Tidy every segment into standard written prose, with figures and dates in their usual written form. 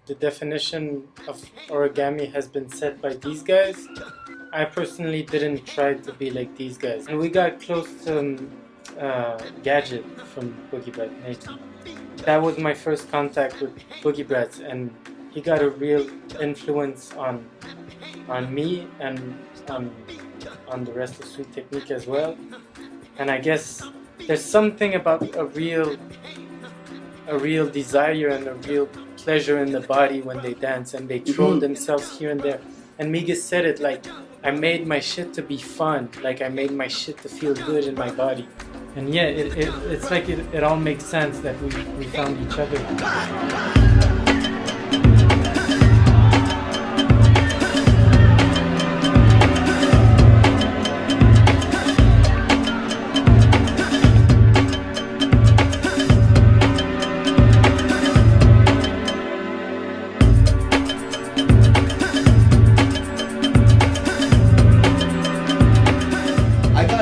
the definition of origami has been set by these guys. I personally didn't try to be like these guys. And we got close to Gadget from Boogie Brat. That was my first contact with Boogie Brats, and he got a real influence on me and on the rest of Sweet Technique as well. And I guess there's something about a real desire and a real pleasure in the body when they dance and they throw themselves here and there. And Megas said it like, I made my shit to be fun, like I made my shit to feel good in my body. And yeah, it's like it all makes sense that we found each other.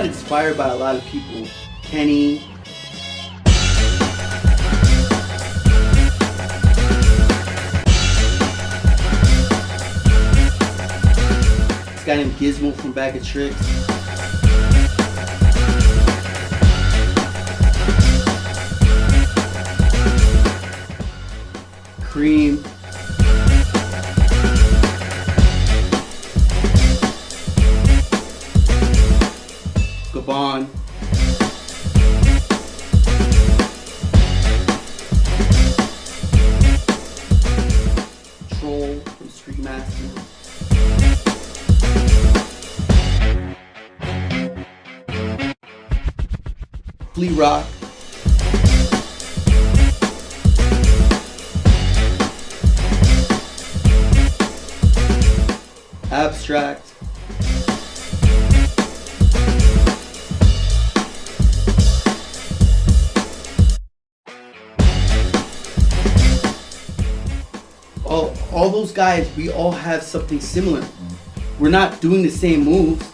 Inspired by a lot of people. Kenny, this guy named Gizmo from Bag of Tricks. Cream. Gabon. Troll from Street Master. Flea Rock. Abstract. All those guys, we all have something similar. We're not doing the same moves.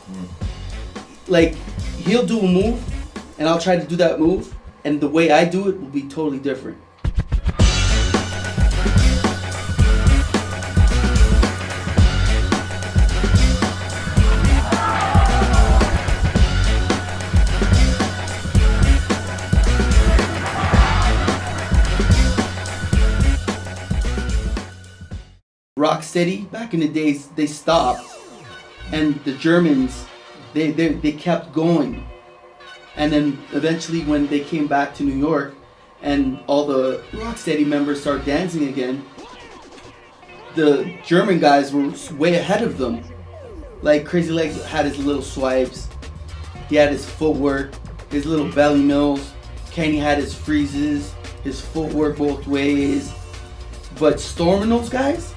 Like, he'll do a move, and I'll try to do that move, and the way I do it will be totally different. Rocksteady, back in the days, they stopped, and the Germans, they kept going. And then eventually when they came back to New York and all the Rocksteady members started dancing again, the German guys were way ahead of them. Like Crazy Legs had his little swipes, he had his footwork, his little belly mills, Kenny had his freezes, his footwork both ways. But Storm and those guys,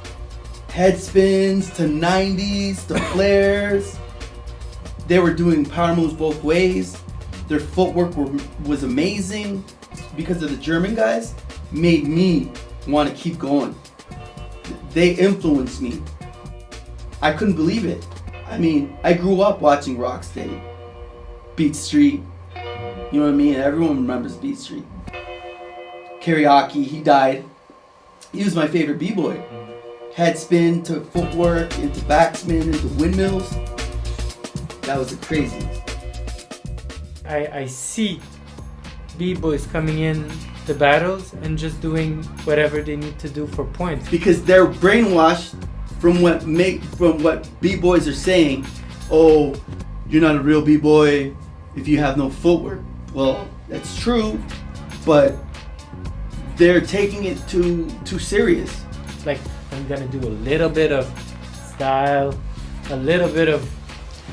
head spins to 90s to flares. They were doing power moves both ways. Their footwork was amazing. Because of the German guys, made me want to keep going. They influenced me. I couldn't believe it. I mean, I grew up watching Rocksteady, Beat Street. You know what I mean? Everyone remembers Beat Street. Karaoke, he died. He was my favorite b-boy. Head spin to footwork, into backspin, into windmills. That was the craziest. I see b-boys coming in the battles and just doing whatever they need to do for points. Because they're brainwashed from what b-boys are saying. Oh, you're not a real b-boy if you have no footwork. Well, that's true, but they're taking it too serious. Like, I'm gonna do a little bit of style, a little bit of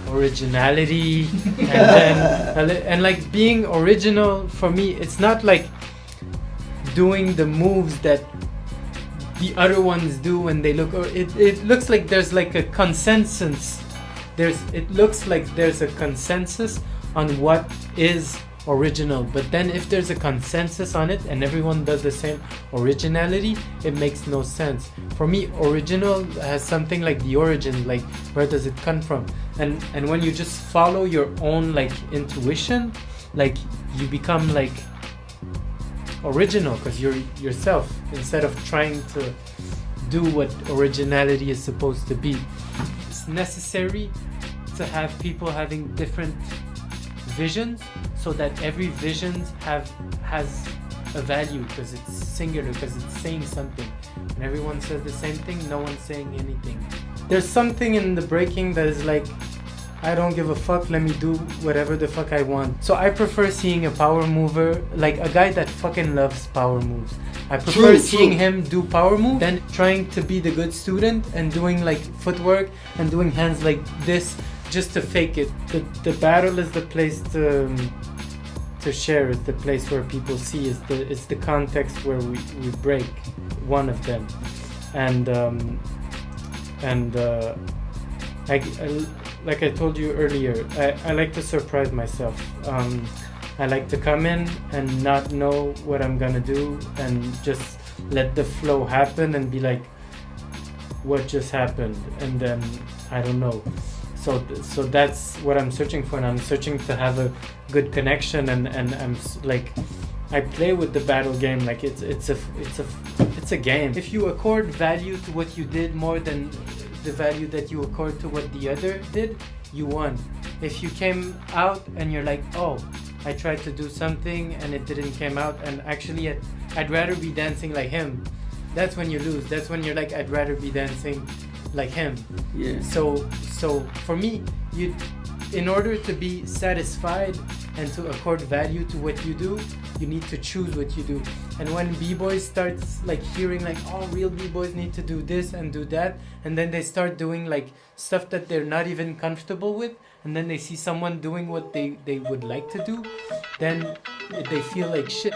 originality, and then and like being original for me, it's not like doing the moves that the other ones do when they look. Or it looks like there's like a consensus. It looks like there's a consensus on what is original, but then if there's a consensus on it and everyone does the same originality, it makes no sense. For me, original has something like the origin, like where does it come from, and when you just follow your own like intuition, like you become like original because you're yourself instead of trying to do what originality is supposed to be. It's necessary to have people having different visions so that every vision has a value because it's singular, because it's saying something. When everyone says the same thing, no one's saying anything. There's something in the breaking that is like, I don't give a fuck, let me do whatever the fuck I want. So I prefer seeing a power mover, like a guy that fucking loves power moves. I prefer seeing him do power moves than trying to be the good student and doing like footwork and doing hands like this just to fake it. The battle is the place to share, is the place where people see, is the context where we break one of them. And like I told you earlier, I like to surprise myself. I like to come in and not know what I'm gonna do and just let the flow happen and be like, what just happened? And then I don't know. So that's what I'm searching for, and I'm searching to have a good connection, and I'm like, I play with the battle game like it's a game. If you accord value to what you did more than the value that you accord to what the other did, you won. If you came out and you're like, oh, I tried to do something and it didn't came out, and actually I'd rather be dancing like him, that's when you lose. That's when you're like, I'd rather be dancing like him. Yeah. So for me, in order to be satisfied and to accord value to what you do, you need to choose what you do. And when b-boys starts like hearing like, oh, real b-boys need to do this and do that, and then they start doing like stuff that they're not even comfortable with, and then they see someone doing what they would like to do, then they feel like shit.